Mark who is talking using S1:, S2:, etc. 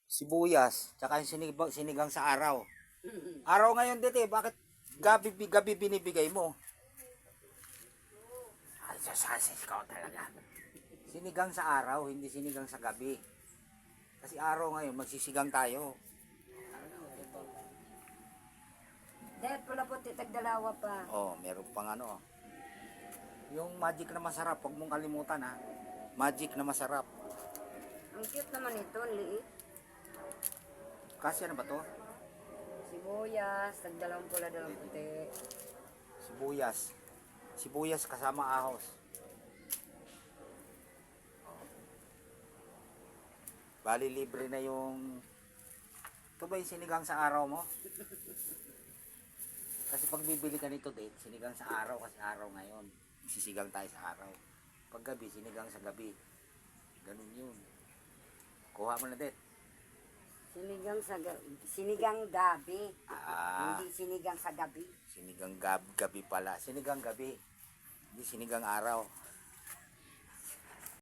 S1: sibuyas, tsaka yung sinigang sa araw. Araw ngayon dito eh, bakit gabi binibigay mo? Ay, sasasis ka talaga. Sinigang sa araw, hindi sinigang sa gabi. Kasi araw ngayon, magsisigang tayo.
S2: Dahil pula po titagdalawa pa.
S1: Oh, meron pang ano. Yung magic na masarap, huwag mong kalimutan ha. Magic na masarap.
S2: Ang cute naman ito, ang liit.
S1: Kasi ano ba to?
S2: Sibuyas, tagdalawang pula, dalawang puti.
S1: Sibuyas. Sibuyas kasama ahos. Bali libre na yung... Ito ba yung sinigang sa araw mo? Kasi pag bibili ka nito date, sinigang sa araw kasi araw ngayon. Sisigang tayo sa araw. Pag gabi, sinigang sa gabi. Ganun yun. Kuha mo na date.
S2: Sinigang gabi.
S1: Ah,
S2: Hindi sinigang sa gabi.
S1: sinigang gabi pala. Sinigang gabi. Hindi sinigang araw.